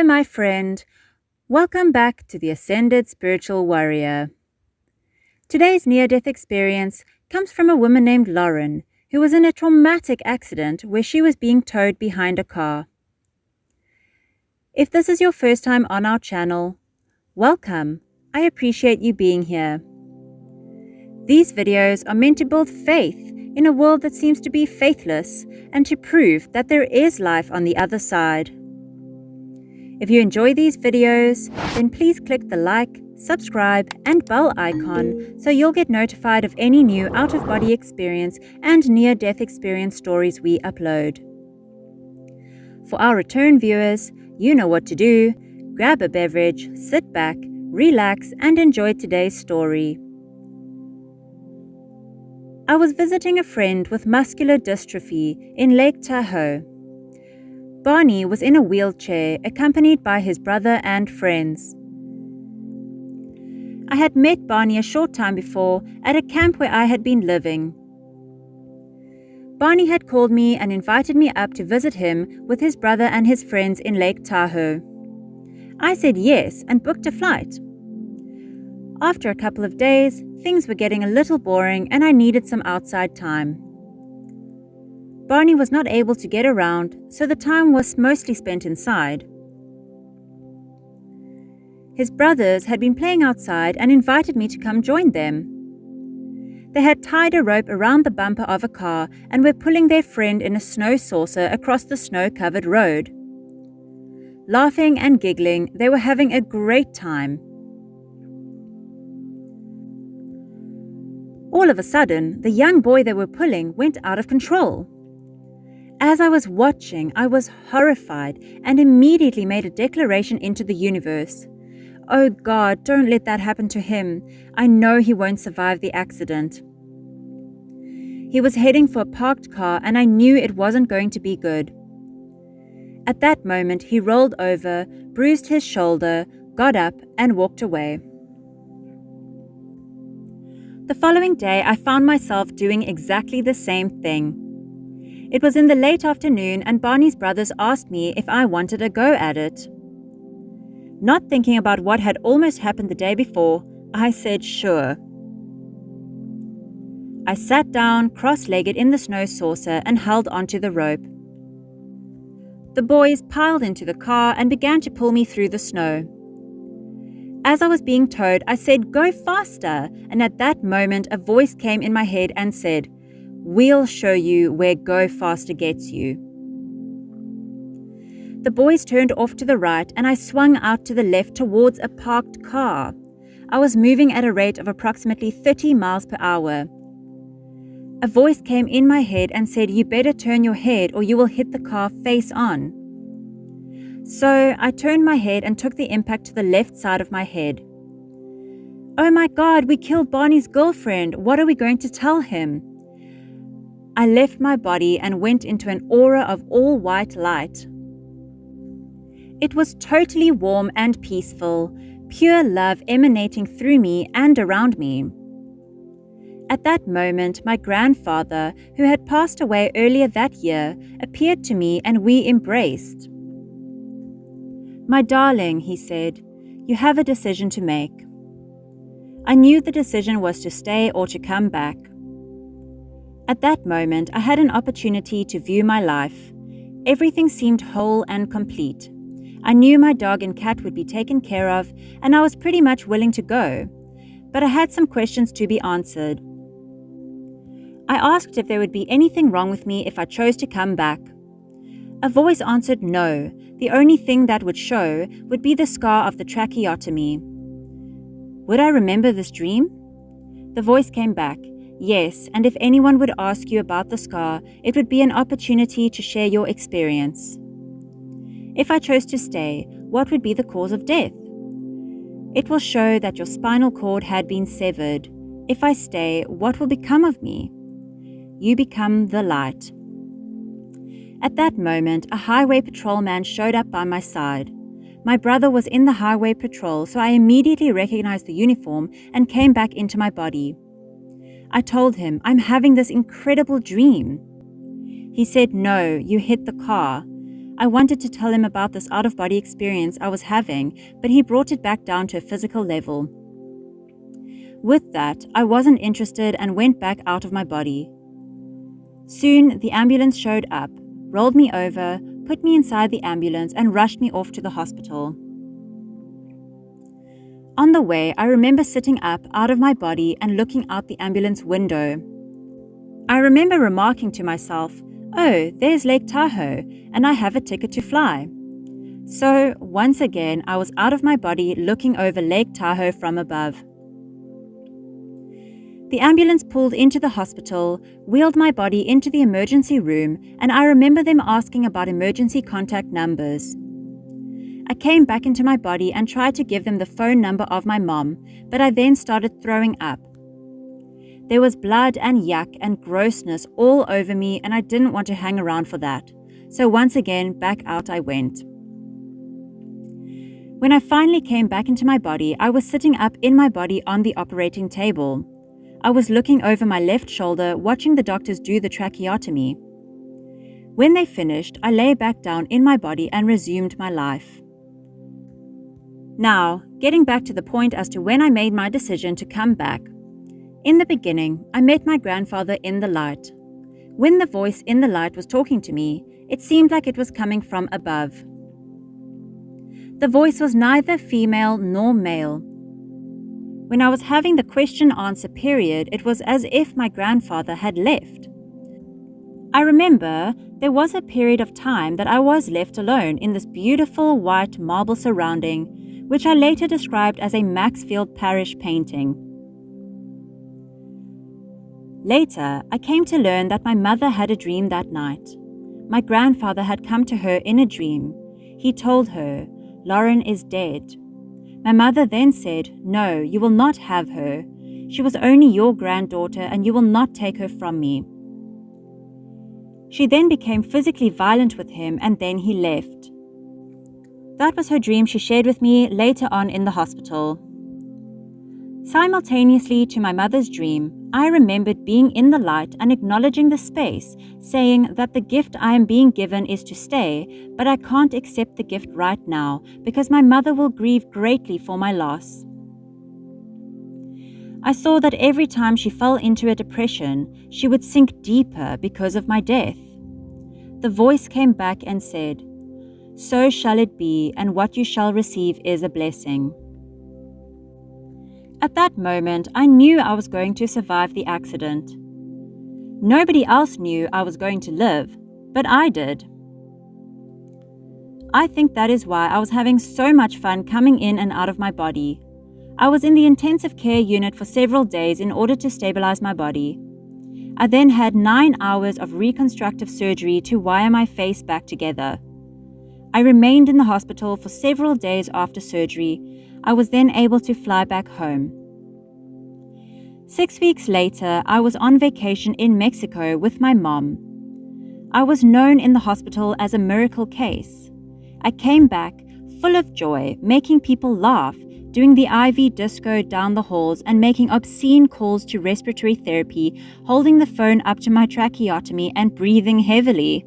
Hello, my friend. Welcome back to the Ascended Spiritual Warrior. Today's near-death experience comes from a woman named Lauren, who was in a traumatic accident where she was being towed behind a car. If this is your first time on our channel, welcome. I appreciate you being here. These videos are meant to build faith in a world that seems to be faithless and to prove that there is life on the other side. If you enjoy these videos, then please click the like, subscribe, and bell icon so you'll get notified of any new out-of-body experience and near-death experience stories we upload. For our return viewers, you know what to do. Grab a beverage, sit back, relax, and enjoy today's story. I was visiting a friend with muscular dystrophy in Lake Tahoe. Barney was in a wheelchair, accompanied by his brother and friends. I had met Barney a short time before at a camp where I had been living. Barney had called me and invited me up to visit him with his brother and his friends in Lake Tahoe. I said yes and booked a flight. After a couple of days, things were getting a little boring and I needed some outside time. Barney was not able to get around, so the time was mostly spent inside. His brothers had been playing outside and invited me to come join them. They had tied a rope around the bumper of a car and were pulling their friend in a snow saucer across the snow-covered road. Laughing and giggling, they were having a great time. All of a sudden, the young boy they were pulling went out of control. As I was watching, I was horrified and immediately made a declaration into the universe. Oh God, don't let that happen to him. I know he won't survive the accident. He was heading for a parked car and I knew it wasn't going to be good. At that moment, he rolled over, bruised his shoulder, got up and walked away. The following day, I found myself doing exactly the same thing. It was in the late afternoon and Barney's brothers asked me if I wanted a go at it. Not thinking about what had almost happened the day before, I said sure. I sat down cross-legged in the snow saucer and held onto the rope. The boys piled into the car and began to pull me through the snow. As I was being towed, I said, "Go faster," and at that moment a voice came in my head and said, "We'll show you where go faster gets you." The boys turned off to the right and I swung out to the left towards a parked car. I was moving at a rate of approximately 30 miles per hour. A voice came in my head and said, "You better turn your head or you will hit the car face on." So I turned my head and took the impact to the left side of my head. "Oh my God, we killed Barney's girlfriend. What are we going to tell him?" I left my body and went into an aura of all white light. It was totally warm and peaceful, pure love emanating through me and around me. At that moment, my grandfather, who had passed away earlier that year, appeared to me and we embraced. "My darling," he said, "you have a decision to make." I knew the decision was to stay or to come back. At that moment, I had an opportunity to view my life. Everything seemed whole and complete. I knew my dog and cat would be taken care of, and I was pretty much willing to go. But I had some questions to be answered. I asked if there would be anything wrong with me if I chose to come back. A voice answered no. The only thing that would show would be the scar of the tracheotomy. Would I remember this dream? The voice came back. Yes, and if anyone would ask you about the scar, it would be an opportunity to share your experience. If I chose to stay, what would be the cause of death? It will show that your spinal cord had been severed. If I stay, what will become of me? You become the light. At that moment, a highway patrolman showed up by my side. My brother was in the highway patrol, so I immediately recognized the uniform and came back into my body. I told him, "I'm having this incredible dream." He said, "No, you hit the car." I wanted to tell him about this out-of-body experience I was having, but he brought it back down to a physical level. With that, I wasn't interested and went back out of my body. Soon, the ambulance showed up, rolled me over, put me inside the ambulance, and rushed me off to the hospital. On the way, I remember sitting up out of my body and looking out the ambulance window. I remember remarking to myself, "Oh, there's Lake Tahoe, and I have a ticket to fly." So, once again, I was out of my body looking over Lake Tahoe from above. The ambulance pulled into the hospital, wheeled my body into the emergency room, and I remember them asking about emergency contact numbers. I came back into my body and tried to give them the phone number of my mom, but I then started throwing up. There was blood and yuck and grossness all over me, and I didn't want to hang around for that. So once again, back out I went. When I finally came back into my body, I was sitting up in my body on the operating table. I was looking over my left shoulder, watching the doctors do the tracheotomy. When they finished, I lay back down in my body and resumed my life. Now, getting back to the point as to when I made my decision to come back. In the beginning, I met my grandfather in the light. When the voice in the light was talking to me, it seemed like it was coming from above. The voice was neither female nor male. When I was having the question-answer period, it was as if my grandfather had left. I remember there was a period of time that I was left alone in this beautiful white marble surrounding, which I later described as a Maxfield Parrish painting. Later, I came to learn that my mother had a dream that night. My grandfather had come to her in a dream. He told her, "Lauren is dead." My mother then said, "No, you will not have her. She was only your granddaughter and you will not take her from me." She then became physically violent with him and then he left. That was her dream she shared with me later on in the hospital. Simultaneously to my mother's dream, I remembered being in the light and acknowledging the space, saying that the gift I am being given is to stay, but I can't accept the gift right now because my mother will grieve greatly for my loss. I saw that every time she fell into a depression, she would sink deeper because of my death. The voice came back and said, "So shall it be, and what you shall receive is a blessing." At that moment, I knew I was going to survive the accident. Nobody else knew I was going to live, but I did. I think that is why I was having so much fun coming in and out of my body. I was in the intensive care unit for several days in order to stabilize my body. I then had 9 hours of reconstructive surgery to wire my face back together. I remained in the hospital for several days after surgery. I was then able to fly back home. 6 weeks later, I was on vacation in Mexico with my mom. I was known in the hospital as a miracle case. I came back full of joy, making people laugh, doing the IV disco down the halls and making obscene calls to respiratory therapy, holding the phone up to my tracheotomy and breathing heavily.